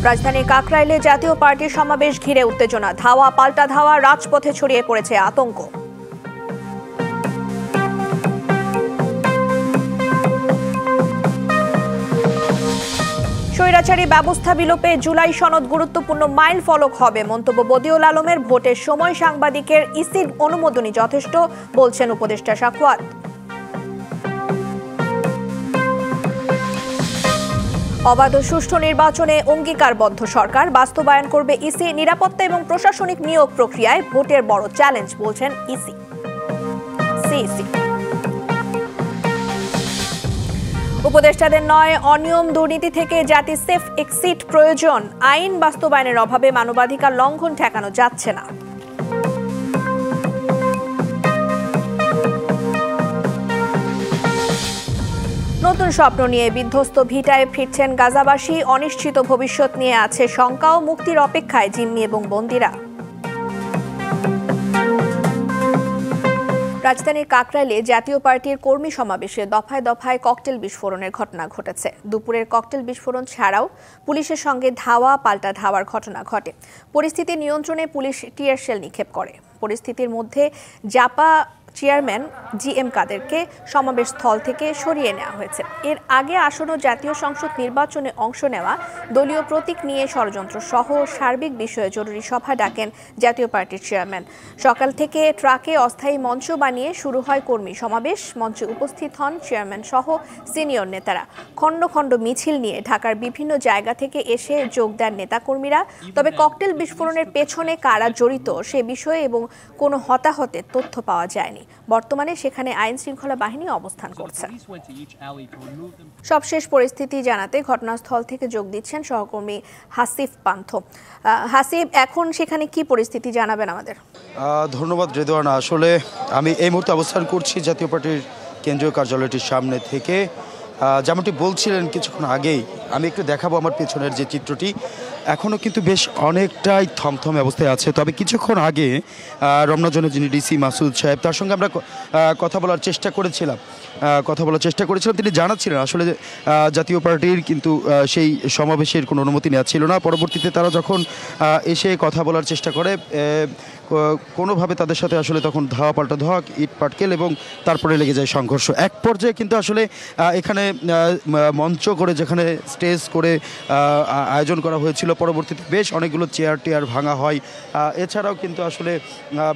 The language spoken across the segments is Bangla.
রাজধানীর কাকরাইলে জাতীয় পার্টির সমাবেশ ঘিরে উত্তেজনা, ধাওয়া পাল্টা ধাওয়া, রাজপথে ছড়িয়ে পড়েছে আতঙ্ক। স্বৈরাচারী ব্যবস্থা বিলোপে জুলাই সনদ গুরুত্বপূর্ণ মাইল ফলক হবে, মন্তব্য বদিউল আলমের। ভোটের সময় সাংবাদিকের ইসির অনুমোদনই যথেষ্ট, বলছেন উপদেষ্টা সাখাওয়াত। অবাধ ও সুষ্ঠু নির্বাচনে অঙ্গীকারবদ্ধ সরকার, বাস্তবায়ন করবে ইসি। নিরাপত্তা এবং প্রশাসনিক নিয়োগ প্রক্রিয়ায় ভোটের বড় চ্যালেঞ্জ, বলছেন সিইসি। উপদেষ্টাদের নয়, অনিয়ম দুর্নীতি থেকে জাতি সেফ এক্সিট প্রয়োজন। আইন বাস্তবায়নের অভাবে মানবাধিকার লঙ্ঘন ঠেকানো যাচ্ছে না। নতুন স্বপ্ন নিয়ে বিধ্বস্ত ভিটায় ফিরছেন গাজাবাসী। অনিশ্চিত ভবিষ্যৎ নিয়ে আছে শঙ্কা ও মুক্তির অপেক্ষায় জিম্মি এবং বন্দীরা। রাজধানীর কাকরাইলে জাতীয় পার্টির কর্মী সমাবেশে দফায় দফায় ককটেল বিস্ফোরণের ঘটনা ঘটেছে। দুপুরের ককটেল বিস্ফোরণ ছাড়াও পুলিশের সঙ্গে ধাওয়া পাল্টা ধাওয়ার ঘটনা ঘটে। পরিস্থিতি নিয়ন্ত্রণে পুলিশ টিয়ার শেল নিক্ষেপ করে। পরিস্থিতির মধ্যে জাপা চেয়ারম্যান জিএম কাদেরকে সমাবেশ স্থল থেকে সরিয়ে নেওয়া হয়েছে। এর আগে আসন্ন জাতীয় সংসদ নির্বাচনে অংশ নেওয়া, দলীয় প্রতীক নিয়ে ষড়যন্ত্র সহ সার্বিক বিষয়ে জরুরি সভা ডাকেন জাতীয় পার্টির চেয়ারম্যান। সকাল থেকে ট্রাকে অস্থায়ী মঞ্চ বানিয়ে শুরু হয় কর্মী সমাবেশ। মঞ্চে উপস্থিত হন চেয়ারম্যান সহ সিনিয়র নেতারা। খণ্ড খণ্ড মিছিল নিয়ে ঢাকার বিভিন্ন জায়গা থেকে এসে যোগ দেন নেতাকর্মীরা। তবে ককটেল বিস্ফোরণের পেছনে কারা জড়িত সে বিষয়ে এবং কোনো হতাহতের তথ্য পাওয়া যায়নি। বর্তমানে সেখানে আইন শৃঙ্খলা বাহিনী অবস্থান করছে। সবশেষ পরিস্থিতি জানাতে ঘটনাস্থল থেকে যোগ দিচ্ছেন সহকর্মী হাসিফ পান্থ। হাসিফ, এখন সেখানে কি পরিস্থিতি জানাবেন আমাদের? ধন্যবাদ রেদওয়ানা। আসলে আমি এই মুহূর্তে অবস্থান করছি জাতীয় পার্টির কেন্দ্রীয় কার্যালয়টির সামনে থেকে। যেমনটি বলছিলেন কিছুক্ষণ আগেই, আমি একটু দেখাবো আমার পেছনের যে চিত্রটি। এখনও কিন্তু বেশ অনেকটাই থমথমে অবস্থায় আছে। তবে কিছুক্ষণ আগে রমনা জোনের যিনি ডিসি মাসুদ সাহেব, তার সঙ্গে আমরা কথা বলার চেষ্টা করেছিলাম। তিনি জানাচ্ছিলেন আসলে জাতীয় পার্টির কিন্তু সেই সমাবেশের কোনো অনুমতি নেওয়া ছিল না। পরবর্তীতে তারা যখন এসে কথা বলার চেষ্টা করে, কোনোভাবে তাদের সাথে আসলে তখন ধাওয়া পাল্টা ধাওয়া, ইট পাটকেল এবং তারপরে লেগে যায় সংঘর্ষ। এক পর্যায়ে কিন্তু আসলে এখানে মঞ্চ করে, যেখানে স্টেজ করে আয়োজন করা হয়েছিল, পরবর্তীতে বেশ অনেকগুলো চেয়ার টেয়ার ভাঙা হয়। এছাড়াও কিন্তু আসলে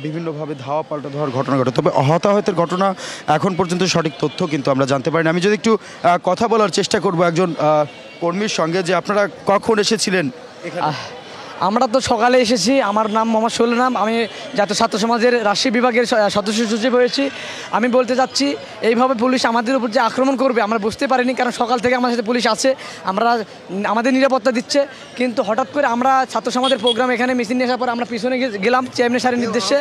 বিভিন্নভাবে ধাওয়া পাল্টা ধাওয়ার ঘটনা ঘটে। তবে হতাহতের ঘটনা এখন পর্যন্ত সঠিক তথ্য কিন্তু আমরা জানতে পারিনি। আমি যদি একটু কথা বলার চেষ্টা করব একজন কর্মীর সঙ্গে, যে আপনারা কখন এসেছিলেন এখানে? আমরা তো সকালে এসেছি। আমার নাম মোহাম্মদ শৈল নাম, আমি জাতীয় ছাত্র সমাজের রাজশাহী বিভাগের সদস্য সচিব হয়েছি। আমি বলতে চাচ্ছি, এইভাবে পুলিশ আমাদের উপর যে আক্রমণ করবে আমরা বুঝতে পারিনি, কারণ সকাল থেকে আমার সাথে পুলিশ আছে, আমাদের নিরাপত্তা দিচ্ছে। কিন্তু হঠাৎ করে আমরা ছাত্র সমাজের প্রোগ্রাম এখানে মিছিল নিয়ে আসার পর আমরা পিছনে গেলাম চেয়ারম্যান স্যারের নির্দেশে।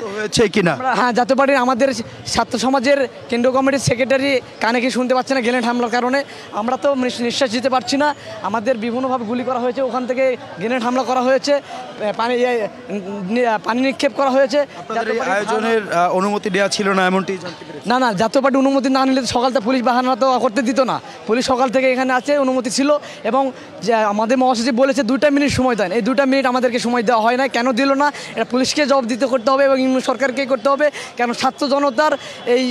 হ্যাঁ, জাতীয় পার্টির আমাদের ছাত্র সমাজের কেন্দ্রীয় কমিটির সেক্রেটারি কানে কি শুনতে পাচ্ছে না গ্রেনেড হামলার কারণে। আমরা তো নিঃশ্বাস দিতে পারছি না। আমাদের বিভিন্নভাবে গুলি করা হয়েছে, ওখান থেকে গ্রেনেড হামলা করা হয়েছে, পানি নিক্ষেপ করা হয়েছে। আয়োজনের অনুমতি দেওয়া ছিল না এমনটি? না, জাতীয় পার্টি অনুমতি না নিলে সকালটা পুলিশ বাহানা তো করতে দিত না। পুলিশ সকাল থেকে এখানে আছে, অনুমতি ছিল। এবং আমাদের মহাসচিব বলেছে 2 মিনিট সময় দেন। এই 2 মিনিট আমাদেরকে সময় দেওয়া হয় না। কেন দিল না, এটা পুলিশকে জবাব দিতে করতে হবে এবং সরকারকে করতে হবে। কেন ছাত্র জনতার এই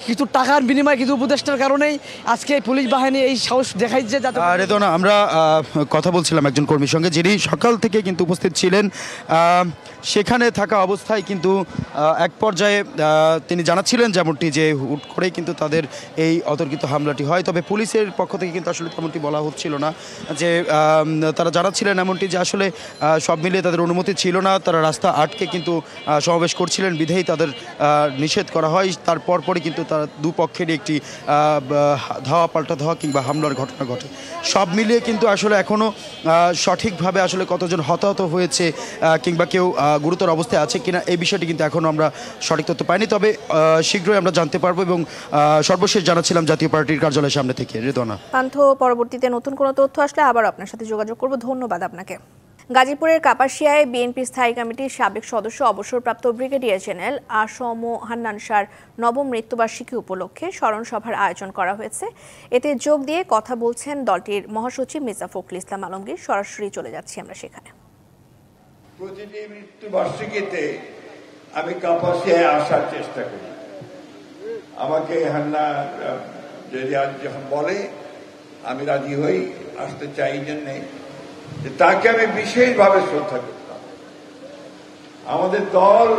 কিছু টাকার বিনিময়ে, কিছু উপদেষ্টার কারণেই আজকে পুলিশ বাহিনী এই সাহস দেখাইছে। রেদওয়ানা, আমরা কথা বলছিলাম একজন কর্মীর সঙ্গে, যিনি সকাল থেকে কিন্তু উপস্থিত ছিলেন। সেখানে থাকা অবস্থায় কিন্তু এক পর্যায়ে তিনি জানাচ্ছিলেন যেমনটি, যে হুট করেই কিন্তু তাদের এই অতর্কিত হামলাটি হয়। তবে পুলিশের পক্ষ থেকে কিন্তু আসলে তেমনটি বলা হচ্ছিল না। যে তারা জানাচ্ছিলেন এমনটি, যে আসলে সব মিলিয়ে তাদের অনুমতি ছিল না। তারা রাস্তা আটকে কিন্তু সমাবেশ করছিলেন, বিধেই তাদের নিষেধ করা হয়। তার পরপরই কিন্তু তারা দুপক্ষেরই একটি ধাওয়া পাল্টা ধাওয়া কিংবা হামলার ঘটনা ঘটে। সব মিলিয়ে কিন্তু আসলে এখনও সঠিকভাবে আসলে কতজন হতাহত হয়েছে কিংবা কেউ গুরুতর অবস্থায় আছে কিনা, এই বিষয়টি কিন্তু এখনও আমরা সঠিক তথ্য পাইনি। তবে শীঘ্রই আমরা জানতে পারবো। এবং সর্বশেষ জানাচ্ছিলাম জাতীয় পার্টির কার্যালয়ের সামনে থেকে। রেদওয়ানা, পান্থ, পরবর্তীতে নতুন কোনো তথ্য আসলে আবার আপনার সাথে যোগাযোগ করব। ধন্যবাদ আপনাকে। গাজীপুরের কাপাসিয়ায় বিএনপি স্থায়ী কমিটির সাবেক সদস্য অবসরপ্রাপ্ত ব্রিগেডিয়ার জেনারেল আসম হান্নান শাহর নবম মৃত্যুবার্ষিকী উপলক্ষে স্মরণ সভার আয়োজন করা হয়েছে। এতে যোগ দিয়ে কথা বলছেন দলটির মহাসচিব মির্জা ফখরুল ইসলাম আলমগীর। সরাসরি চলে যাচ্ছি আমরা সেখানে। প্রতিটি মৃত্যুবার্ষিকীতে আমি কাপাসিয়ায় আসার চেষ্টা করি। আমাকে হান্না যখন বলে আমি রাজি হই, আসতে চাই জন্যে যে তাকে আমি বিশেষভাবে শ্রদ্ধা করতাম। আমাদের দল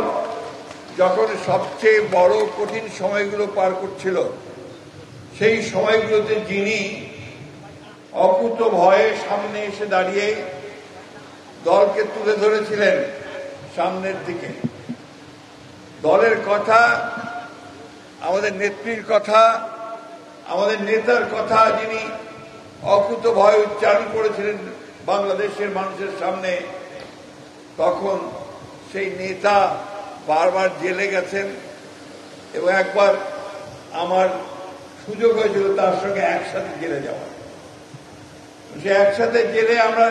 যখন সবচেয়ে বড় কঠিন সময়গুলো পার করছিল, সেই সময়গুলোতে যিনি অকুত ভয়ে সামনে এসে দাঁড়িয়ে দলকে তুলে ধরেছিলেন সামনের দিকে, দলের কথা, আমাদের নেত্রীর কথা, আমাদের নেতার কথা যিনি অকুত ভয় উচ্চারণ করেছিলেন বাংলাদেশের মানুষের সামনে, তখন সেই নেতা বারবার জেলে গেছেন এবং একবার আমার সুযোগ হয়েছিল তার সঙ্গে একসাথে জেলে যাওয়া। সে একসাথে জেলে আমরা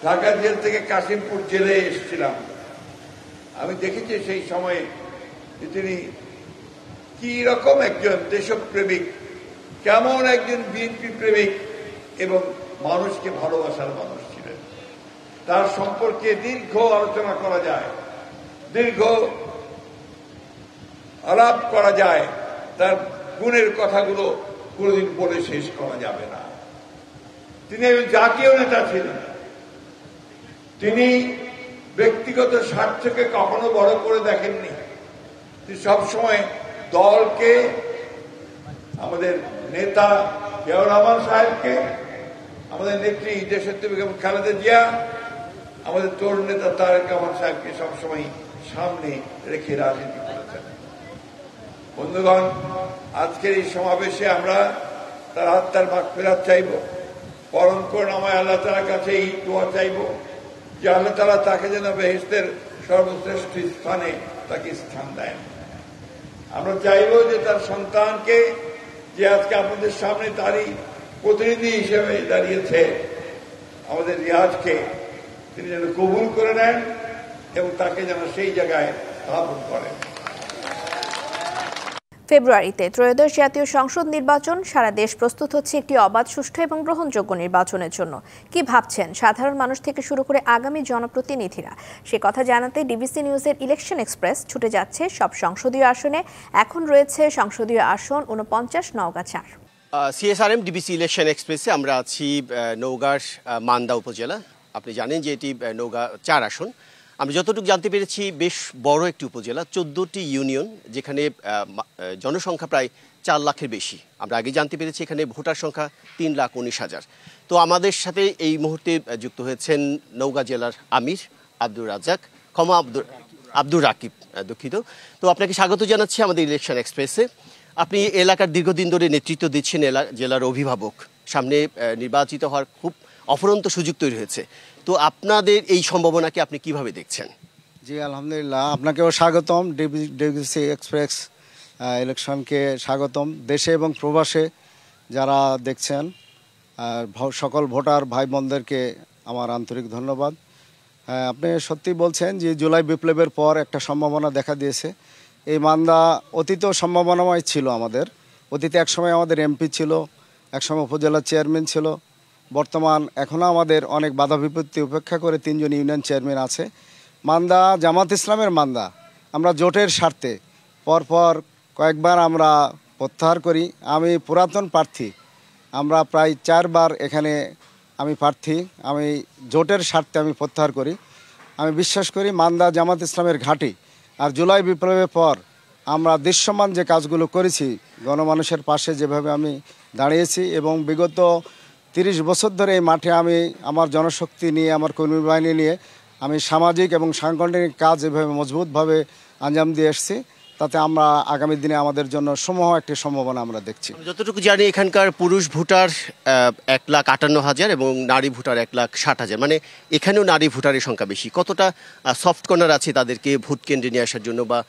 ঢাকা জেল থেকে কাশিমপুর জেলে এসেছিলাম। আমি দেখেছি সেই সময়ে তিনি কি রকম একজন দেশপ্রেমিক, কেমন একজন বিএনপি প্রেমিক এবং মানুষকে ভালোবাসার মানুষ ছিলেন। তার সম্পর্কে দীর্ঘ আলোচনা করা যায়, দীর্ঘ আলাপ করা যায়, তার গুণের কথাগুলো কোনোদিন বলে শেষ করা যাবে না। তিনি একজন জাতীয় নেতা ছিলেন। তিনি ব্যক্তিগত স্বার্থকে কখনো বড় করে দেখেননি। তিনি সবসময় দলকে, আমাদের নেতা জিয়াউর রহমান সাহেবকে, আমাদের নেত্রী দেশনেত্রী বেগম খালেদা জিয়া, আমাদের তরুণ নেতা তারেক রহমান সাহেবকে সবসময় সামনে রেখে রাজনীতি করেছেন। বন্ধুগণ, আজকের এই সমাবেশে আমরা তার আত্মার মাগফিরাত চাইব, পরম করুণাময় আল্লাহ তাআলার কাছে এই দোয়া চাইব যে আল্লাহ তাআলা তাকে যেন বেহেশতের সর্বশ্রেষ্ঠ স্থানে তাকে স্থান দেন। আমরা চাইব যে তার সন্তানকে, যে আজকে আপনাদের সামনে তারই প্রতিনিধি হিসেবে দাঁড়িয়েছে, আমাদের রিয়াজকে তিনি যেন কবুল করে নেন এবং তাকে যেন সেই জায়গায় স্থাপন করেন। ফেব্রুয়ারিতে ত্রয়োদশ জাতীয় সংসদ নির্বাচন। সারা দেশ প্রস্তুত হচ্ছে একটি অবাধ, সুষ্ঠু এবং গ্রহণযোগ্য নির্বাচনের জন্য। কি ভাবছেন সাধারণ মানুষ থেকে শুরু করে আগামী জনপ্রতিনিধিরা? সে কথা জানাতে ডিবিসি নিউজের ইলেকশন এক্সপ্রেস ছুটে যাচ্ছে সব সংসদীয় আসনে। এখন রয়েছে সংসদীয় আসন 49, নওগাঁ 4। সিএসআরএম ডিবিসি ইলেকশন এক্সপ্রেসে আমরা আছি নওগাঁর মান্দা উপজেলা। আপনি জানেন যে এটি নওগাঁ 4 আসন। আমরা যতটুকু জানতে পেরেছি বেশ বড় একটি উপজেলা, 14টি ইউনিয়ন, যেখানে জনসংখ্যা প্রায় 4 লাখের বেশি। আমরা আগে জানতে পেরেছি এখানে ভোটার সংখ্যা 3,19,000। তো আমাদের সাথে এই মুহূর্তে যুক্ত হয়েছেন নওগাঁ জেলার আমির আব্দুর রাকিব, দুঃখিত। তো আপনাকে স্বাগত জানাচ্ছি আমাদের ইলেকশন এক্সপ্রেসে। আপনি এলাকার দীর্ঘদিন ধরে নেতৃত্ব দিচ্ছেন, জেলার অভিভাবক, সামনে নির্বাচিত হওয়ার খুব অফুরন্ত সুযোগ তৈরি হয়েছে। তো আপনাদের এই সম্ভাবনাকে আপনি কিভাবে দেখছেন? জি আলহামদুলিল্লাহ, আপনাকেও স্বাগতম। ডিবিসি এক্সপ্রেস ইলেকশনকে স্বাগতম। দেশে এবং প্রবাসে যারা দেখছেন সকল ভোটার ভাই বোনদেরকে আমার আন্তরিক ধন্যবাদ। আপনি সত্যি বলছেন যে জুলাই বিপ্লবের পর একটা সম্ভাবনা দেখা দিয়েছে। এই মান্দা অতীতেও সম্ভাবনাময় ছিল আমাদের। অতীতে একসময় আমাদের এমপি ছিল, একসময় উপজেলা চেয়ারম্যান ছিল। বর্তমান এখনও আমাদের অনেক বাধা বিপত্তি উপেক্ষা করে 3 জন ইউনিয়ন চেয়ারম্যান আছে। মান্দা জামাত ইসলামের মান্দা। আমরা জোটের স্বার্থে পরপর কয়েকবার আমরা প্রত্যাহার করি। আমি পুরাতন প্রার্থী, আমরা প্রায় 4 বার এখানে আমি প্রার্থী। আমি জোটের স্বার্থে আমি প্রত্যাহার করি। আমি বিশ্বাস করি মান্দা জামাত ইসলামের ঘাঁটি। আর জুলাই বিপ্লবের পর আমরা দৃশ্যমান যে কাজগুলো করেছি, গণমানুষের পাশে যেভাবে আমি দাঁড়িয়েছি এবং বিগত 30 বছর ধরে এই মাঠে আমি আমার জনশক্তি নিয়ে, আমার কর্মী বাহিনী নিয়ে আমি সামাজিক এবং সাংগঠনিক কাজ এভাবে মজবুতভাবে আঞ্জাম দিয়ে এসেছি, তাতে আমরা আগামী দিনে আমাদের জন্য সমূহ একটি সম্ভাবনা আমরা দেখছি। যতটুকু জানি এখানকার পুরুষ ভোটার 1,58,000 এবং নারী ভোটার 1,60,000, মানে এখানেও নারী ভোটারের সংখ্যা বেশি। কতটা সফট কর্নার আছে তাদেরকে ভোট কেন্দ্রে নিয়ে আসার জন্য, বা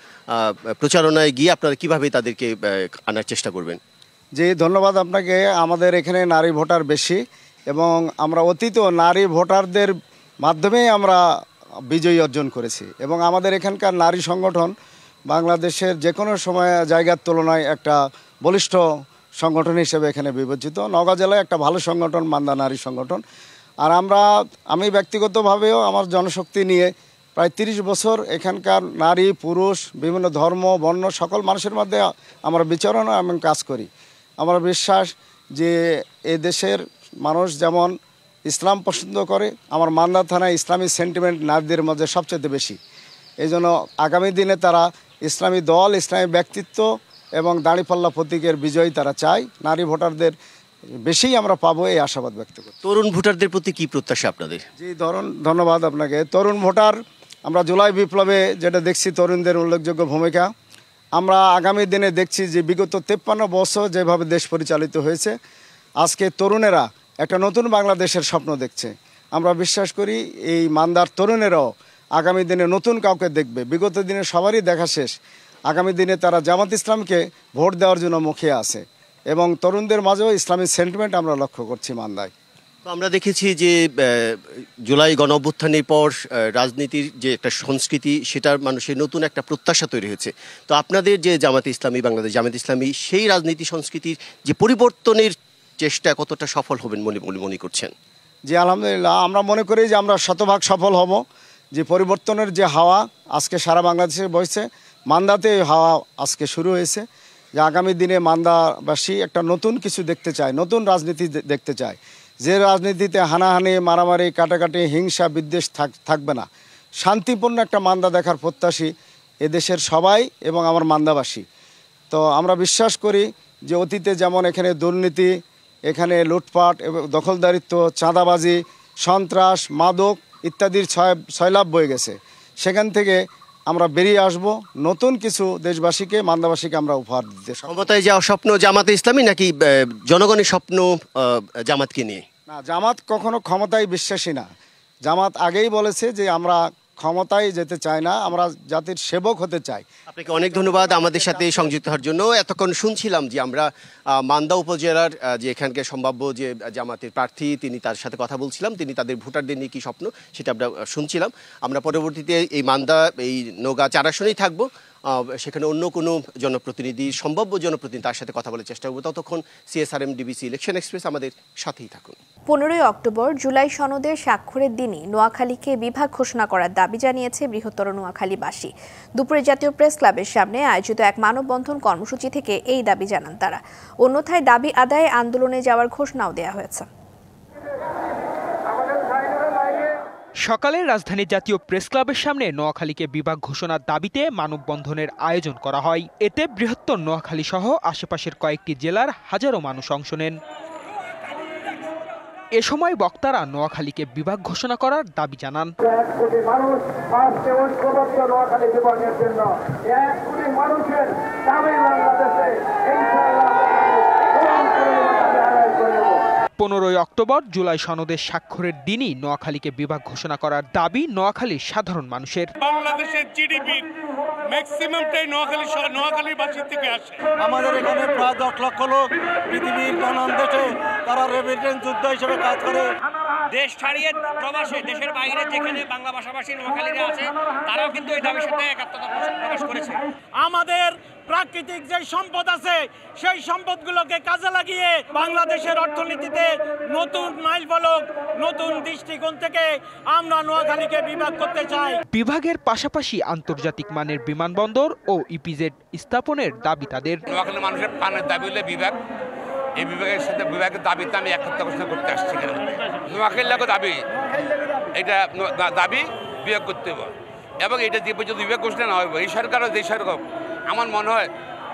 প্রচারণায় গিয়ে আপনারা কিভাবে তাদেরকে আনার চেষ্টা করবেন? জি ধন্যবাদ আপনাকে। আমাদের এখানে নারী ভোটার বেশি এবং আমরা অতীত নারী ভোটারদের মাধ্যমেই আমরা বিজয়ী অর্জন করেছি এবং আমাদের এখানকার নারী সংগঠন বাংলাদেশের যে কোনো সময় জায়গার তুলনায় একটা বলিষ্ঠ সংগঠন হিসেবে এখানে বিবেচিত। নওগাঁ জেলায় একটা ভালো সংগঠন মান্দা নারী সংগঠন। আর আমি ব্যক্তিগতভাবেও আমার জনশক্তি নিয়ে প্রায় 30 বছর এখানকার নারী পুরুষ বিভিন্ন ধর্ম বর্ণ সকল মানুষের মধ্যে আমরা বিচরণ এবং কাজ করি। আমার বিশ্বাস যে এ দেশের মানুষ যেমন ইসলাম পছন্দ করে, আমার মান্দা থানায় ইসলামী সেন্টিমেন্ট নারীদের মধ্যে সবচেয়ে বেশি। এই জন্য আগামী দিনে তারা ইসলামী দল, ইসলামী ব্যক্তিত্ব এবং দাঁড়িপাল্লা প্রতীকের বিজয়ী তারা চায়। নারী ভোটারদের বেশি আমরা পাবো এই আশাবাদ ব্যক্ত করি। তরুণ ভোটারদের প্রতি কি প্রত্যাশা আপনাদের? জি ধন্যবাদ আপনাকে। তরুণ ভোটার, আমরা জুলাই বিপ্লবে যেটা দেখছি তরুণদের উল্লেখযোগ্য ভূমিকা। আমরা আগামী দিনে দেখছি যে বিগত 53 বছর যেভাবে দেশ পরিচালিত হয়েছে, আজকে তরুণেরা একটা নতুন বাংলাদেশের স্বপ্ন দেখছে। আমরা বিশ্বাস করি এই মান্দার তরুণেরাও আগামী দিনে নতুন কাউকে দেখবে। বিগত দিনে সবারই দেখা শেষ, আগামী দিনে তারা জামাত ইসলামকে ভোট দেওয়ার জন্য মুখিয়ে আছে এবং তরুণদের মাঝেও ইসলামী সেন্টিমেন্ট আমরা লক্ষ্য করছি মান্দায়। তো আমরা দেখেছি যে জুলাই গণঅভ্যুত্থানের পর রাজনীতির যে একটা সংস্কৃতি, সেটার মানুষের নতুন একটা প্রত্যাশা তৈরি হয়েছে। তো আপনাদের যে জামাতে ইসলামী, বাংলাদেশ জামাত ইসলামী, সেই রাজনীতি সংস্কৃতির যে পরিবর্তনের চেষ্টা কতটা সফল হবেন মনে করছেন? জি আলহামদুলিল্লাহ, আমরা মনে করি যে আমরা শতভাগ সফল হব। যে পরিবর্তনের যে হাওয়া আজকে সারা বাংলাদেশে বইছে, মান্দাতে এই হাওয়া আজকে শুরু হয়েছে। যে আগামী দিনে মান্দাবাসী একটা নতুন কিছু দেখতে চায়, নতুন রাজনীতি দেখতে চায়, যে রাজনীতিতে হানাহানি মারামারি কাটাকাটি হিংসা বিদ্বেষ থাকবে না। শান্তিপূর্ণ একটা মান্দা দেখার প্রত্যাশী এদেশের সবাই এবং আমার মান্দাবাসী। তো আমরা বিশ্বাস করি যে অতীতে যেমন এখানে দুর্নীতি, এখানে লুটপাট এবং দখলদারিত্ব, চাঁদাবাজি, সন্ত্রাস, মাদক ইত্যাদির সয়লাভ বয়ে গেছে, সেখান থেকে আমরা বেরিয়ে আসব। নতুন কিছু দেশবাসীকে, মান্দাবাসীকে আমরা উপহার দিতে। ক্ষমতায় যাওয়ার স্বপ্ন জামাতে ইসলামী নাকি জনগণের স্বপ্ন জামাতকে নিয়ে? না, জামাত কখনো ক্ষমতায় বিশ্বাসী না। জামাত আগেই বলেছে যে আমরা ক্ষমতায় যেতে চাই না, আমরা জাতির সেবক হতে চাই। আপনাকে অনেক ধন্যবাদ আমাদের সাথে সংযুক্ত হওয়ার জন্য। এতক্ষণ শুনছিলাম যে আমরা মান্দা উপজেলার যে এখানকার সম্ভাব্য যে জামাতের প্রার্থী, তার সাথে কথা বলছিলাম। তিনি তাদের ভোটারদের নিয়ে কী স্বপ্ন সেটা আমরা শুনছিলাম। আমরা পরবর্তীতে এই মান্দা, এই নওগাঁ 4 আসনেই থাকবো। সেখানে অন্য কোনো জনপ্রতিনিধি, সম্ভাব্য জনপ্রতিনিধি, তার সাথে কথা বলার চেষ্টা করবো। ততক্ষণ CSRM DBC ইলেকশন এক্সপ্রেস আমাদের সাথেই থাকুন। 15 অক্টোবর জুলাই সনদের স্বাক্ষরের দিনই নোয়াখালীকে বিভাগ ঘোষণা করার দাবি জানিয়েছে বৃহত্তর নোয়াখালীবাসী। দুপুরে জাতীয় প্রেস ক্লাবের সামনে আয়োজিত এক মানববন্ধন কর্মসূচি থেকে এই দাবি জানান তারা। অন্যথায় দাবি আদায়ে আন্দোলনে যাওয়ার ঘোষণাও দেওয়া হয়েছে। সকালে রাজধানীর জাতীয় প্রেস ক্লাবের সামনে নোয়াখালীকে বিভাগ ঘোষণার দাবিতে মানববন্ধনের আয়োজন করা হয়। এতে বৃহত্তর নোয়াখালী সহ আশেপাশের কয়েকটি জেলার হাজারো মানুষ অংশ নেন। এ সময় বক্তারা নোয়াখালীকে বিভাগ ঘোষণা করার দাবি জানান। 1 কোটি মানুষ আজকে ঐক্যবদ্ধ নোয়াখালী বিভাগের জন্য। 1 কোটি মানুষের দাবি বাংলাদেশে ইনশাআল্লাহ 15 অক্টোবর জুলাই সনদের স্বাক্ষরের দিনই নোয়াখালীকে বিভাগ ঘোষণা করার দাবি নোয়াখালীর সাধারণ মানুষের। বাংলাদেশের জিডিপির ম্যাক্সিমামটাই নোয়াখালীবাসীর থেকে আসে। আমাদের এখানে প্রায় 10 লক্ষ লোক পৃথিবীর নানান দেশে তারা রেমিটেন্স যোদ্ধা হিসেবে কাজ করে। দেশ ছাড়িয়ে প্রবাসে, দেশের বাইরে যেখানে বাংলা ভাষাভাষী নোয়াখালীরা আছে, তারাও কিন্তু এই দাবির সাথে একাত্মতা প্রকাশ করেছে। আমাদের প্রাকৃতিক যে সম্পদ আছে সেই সম্পদগুলোকে কাজে লাগিয়ে বাংলাদেশের অর্থনীতিতে নতুন মাইল ফলক, নতুন দৃষ্টিকোণ থেকে আমরা নোয়াখালীকে বিভাগ করতে চাই। বিভাগের পাশাপাশি আন্তর্জাতিক মানের বিমানবন্দর ও ইপিজেড স্থাপনের দাবি তাদের। নোয়াখালীর মানুষের প্রাণের দাবি হলে বিভাগ। এই বিভাগের সাথে বিভাগের দাবিতে আমি একত্র ঘোষণা করতে আসছি। নোয়াখালীর লোকের দাবি, এটা দাবি বিভাগ করতে হবে এবং এটা যে পর্যন্ত বিভাগ ঘোষণা না হবে, এই সরকারও যে সরকার, আমার মনে হয়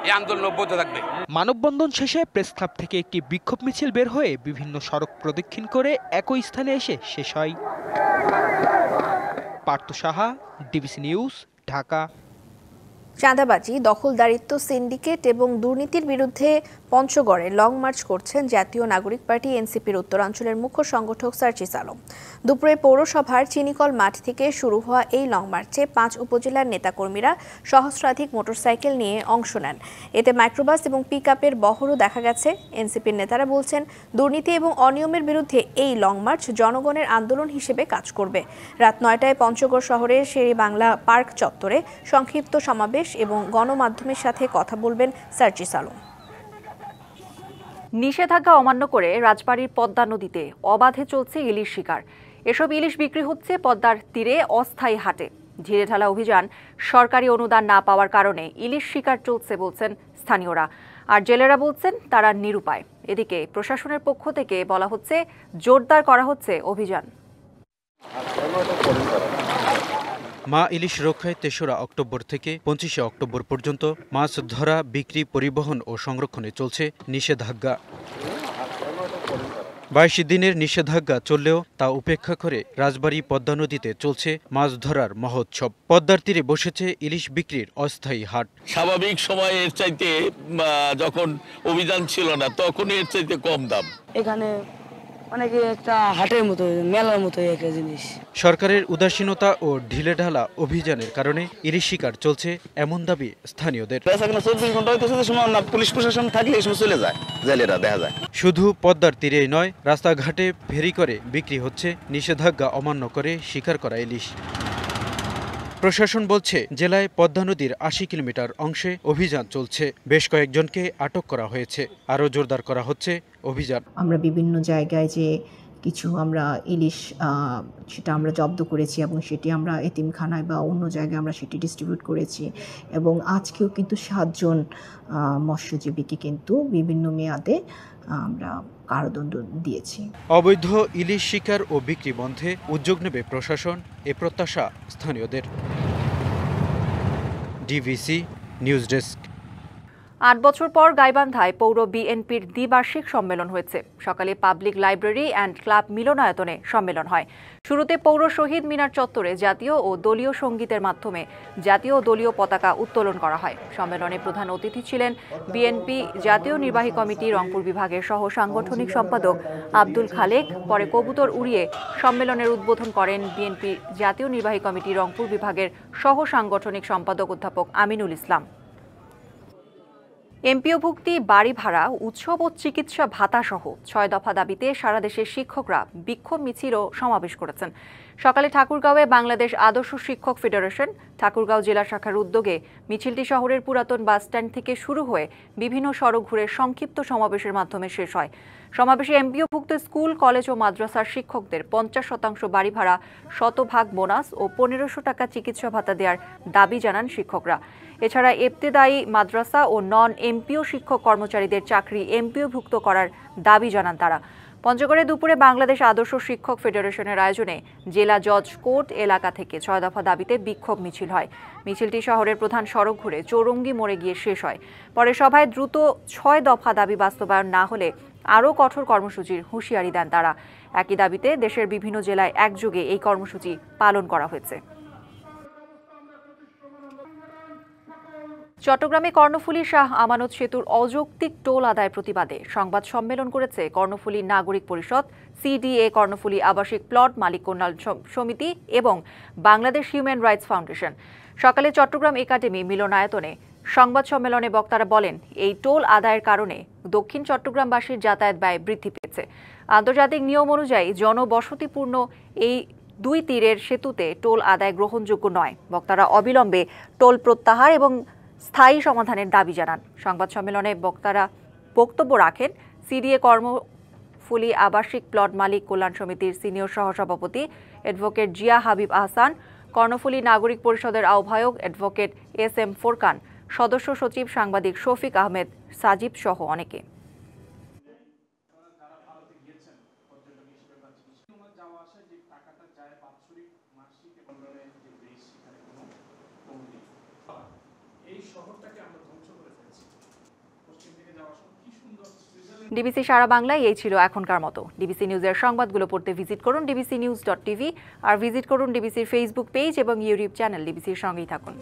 এই আন্দোলন অব্যাহত থাকবে। মানববন্ধন শেষে প্রেস ক্লাব থেকে একটি বিক্ষোভ মিছিল বের হয়ে বিভিন্ন সড়ক প্রদক্ষিণ করে একই স্থানে এসে শেষ হয়। Partha Saha, DBC news, Dhaka. চাঁদাবাজি, দখলদারিত্ব, সিন্ডিকেট এবং দুর্নীতির বিরুদ্ধে পঞ্চগড়ে লং মার্চ করছেন জাতীয় নাগরিক পার্টি এনসিপির উত্তরাঞ্চলের মুখ্য সংগঠক সার্জিস আলম। দুপুরে পৌরসভার চিনিকল মাঠ থেকে শুরু হওয়া এই লং মার্চে 5 উপজেলার নেতাকর্মীরা সহস্রাধিক মোটরসাইকেল নিয়ে অংশ নেন। এতে মাইক্রোবাস এবং পিকআপের বহরও দেখা গেছে। এনসিপির নেতারা বলছেন, দুর্নীতি এবং অনিয়মের বিরুদ্ধে এই লং মার্চ জনগণের আন্দোলন হিসেবে কাজ করবে। রাত 9টায় পঞ্চগড় শহরের শেরেবাংলা পার্ক চত্বরে সংক্ষিপ্ত সমাবেশ এবং গণমাধ্যমের সাথে কথা বলবেন সার্জিস আলম। নিষেধাজ্ঞা অমান্য করে রাজবাড়ীর পদ্মা নদীতে অবাধে চলছে ইলিশ শিকার। এসব ইলিশ বিক্রি হচ্ছে পদ্মার তীরে অস্থায়ী হাটে। ঢিলেঢালা অভিযান, সরকারি অনুদান না পাওয়ার কারণে ইলিশ শিকার চলছে বলছেন স্থানীয়রা, আর জেলেরা বলছেন তারা নিরুপায়। এদিকে প্রশাসনের পক্ষ থেকে বলা হচ্ছে জোরদার করা হচ্ছে অভিযান। মা ইলিশ রক্ষায় ৩রা অক্টোবর থেকে 25শে অক্টোবর পর্যন্ত মাছ ধরা, বিক্রি, পরিবহন ও সংরক্ষণে চলছে নিষেধাজ্ঞা। 22 দিনের নিষেধাজ্ঞা চললেও তা উপেক্ষা করে রাজবাড়ী পদ্মা নদীতে চলছে মাছ ধরার মহোৎসব। পদ্মার তীরে বসেছে ইলিশ বিক্রির অস্থায়ী হাট। স্বাভাবিক সময়ে এর চাইতে যখন অভিযান ছিল না তখন এর চাইতে কম দাম। এখানে অনেকে একটা হাটের মতো, মেলার মতো একটা জিনিস। সরকারের উদাসীনতা ও ঢিলেঢালা অভিযানের কারণে ইলিশ শিকার চলছে এমন দাবি স্থানীয়দের। 24 ঘন্টা হইতেছে সময় না, পুলিশ প্রশাসন থাকলে এই সময় চলে যায়, জেলেরা দেখা যায়। শুধু পদ্মার তীরেই নয়, রাস্তাঘাটে ফেরি করে বিক্রি হচ্ছে নিষেধাজ্ঞা অমান্য করে শিকার করা ইলিশ। প্রশাসন বলছে, জেলায় পদ্মা নদীর 80 কিলোমিটার অংশে অভিযান চলছে। বেশ কয়েকজনকে আটক করা হয়েছে। আরও জোরদার করা হচ্ছে অভিযান। আমরা বিভিন্ন জায়গায় যে কিছু আমরা ইলিশ সেটা আমরা জব্দ করেছি এবং সেটি আমরা এতিমখানায় বা অন্য জায়গায় আমরা সেটি ডিস্ট্রিবিউট করেছি। এবং আজকেও কিন্তু 7 জন মৎস্যজীবীকে কিন্তু বিভিন্ন মেয়াদে আমরা কারাদণ্ড দিয়েছি। অবৈধ ইলিশ শিকার ও বিক্রি বন্ধে উদ্যোগ নেবে প্রশাসন, এ প্রত্যাশা স্থানীয়দের। DBC news desk. 8 বছর পর গাইবান্ধায় পৌর বিএনপির দ্বিবার্ষিক সম্মেলন হয়েছে। সকালে পাবলিক লাইব্রেরি অ্যান্ড ক্লাব মিলনায়তনে সম্মেলন হয়। শুরুতে পৌর শহীদ মিনার চত্বরে জাতীয় ও দলীয় সঙ্গীতের মাধ্যমে জাতীয় ও দলীয় পতাকা উত্তোলন করা হয়। সম্মেলনে প্রধান অতিথি ছিলেন বিএনপি জাতীয় নির্বাহী কমিটি রংপুর বিভাগের সহ সাংগঠনিক সম্পাদক আব্দুল খালেক। পরে কবুতর উড়িয়ে সম্মেলনের উদ্বোধন করেন বিএনপি জাতীয় নির্বাহী কমিটি রংপুর বিভাগের সহ সাংগঠনিক সম্পাদক অধ্যাপক আমিনুল ইসলাম। এমপিওভুক্তি, বাড়ি ভাড়া, উৎসব ও চিকিৎসা ভাতা সহ 6 দফা দাবিতে সারা দেশের শিক্ষকরা বিক্ষোভ মিছিল ও সমাবেশ করেছেন। সকালে ঠাকুরগাঁওয়ে বাংলাদেশ আদর্শ শিক্ষক ফেডারেশন ঠাকুরগাঁও জেলা শাখার উদ্যোগে মিছিলটি শহরের পুরাতন বাসস্ট্যান্ড থেকে শুরু হয়ে বিভিন্ন সড়ক ঘুরে সংক্ষিপ্ত সমাবেশের মাধ্যমে শেষ হয়। সমাবেশে এমপিওভুক্ত স্কুল, কলেজ ও মাদ্রাসার শিক্ষকদের 50% বাড়ি ভাড়া, 100% বোনাস ও 1500 টাকা চিকিৎসা ভাতা দেওয়ার দাবি জানান শিক্ষকরা। এছাড়া ইবতেদায়ী মাদ্রাসা ও নন এমপিও শিক্ষক কর্মচারীদের চাকরি এমপিওভুক্ত করার দাবি জানান তারা। পঞ্চগড়ে দুপুরে বাংলাদেশ আদর্শ শিক্ষক ফেডারেশনের আয়োজনে জেলা জজ কোর্ট এলাকা থেকে 6 দফা দাবিতে বিক্ষোভ মিছিল হয়। মিছিলটি শহরের প্রধান সড়ক ঘুরে চৌরঙ্গি মোড়ে গিয়ে শেষ হয়। পরে সভায় দ্রুত 6 দফা দাবি বাস্তবায়ন না হলে আরও কঠোর কর্মসূচির হুঁশিয়ারি দেন তারা। একই দাবিতে দেশের বিভিন্ন জেলায় একযোগে এই কর্মসূচি পালন করা হয়েছে। চট্টগ্রামে কর্ণফুলী শাহ আমানত সেতুর অযৌক্তিক টোল আদায় প্রতিবাদে সংবাদ সম্মেলন করেছে কর্ণফুলী নাগরিক পরিষদ, সিডিএ, কর্ণফুলী আবাসিক প্লট মালিক কল্যাণ সমিতি এবং বাংলাদেশ হিউম্যান রাইটস ফাউন্ডেশন। সকালে চট্টগ্রাম একাডেমি মিলনায়তনে সংবাদ সম্মেলনে বক্তারা বলেন, এই টোল আদায়ের কারণে দক্ষিণ চট্টগ্রামবাসীর যাতায়াত ব্যয় বৃদ্ধি পেয়েছে। আন্তর্জাতিক নিয়ম অনুযায়ী জনবসতিপূর্ণ এই 2 তীরের সেতুতে টোল আদায় গ্রহণযোগ্য নয়। বক্তারা অবিলম্বে টোল প্রত্যাহার এবং স্থায়ী সমাধানের দাবি জানান। সংবাদ সম্মেলনে বক্তারা বক্তব্য রাখেন সিডিএ কর্ণফুলী আবাসিক প্লট মালিক কল্যাণ সমিতির সিনিয়র সহসভাপতি অ্যাডভোকেট জিয়া হাবিব আহসান, কর্ণফুলী নাগরিক পরিষদের আহ্বায়ক অ্যাডভোকেট SM ফোরকান, সদস্য সচিব সাংবাদিক শফিক আহমেদ সাজিব সহ অনেকে। ডিবিসি সারা বাংলায় এই ছিল এখনকার মতো। ডিবিসি নিউজের সংবাদগুলো পড়তে ভিজিট করুন dbcnews.tv আর ভিজিট করুন ডিবিসির ফেসবুক পেজ এবং ইউটিউব চ্যানেল। ডিবিসির সঙ্গেই থাকুন।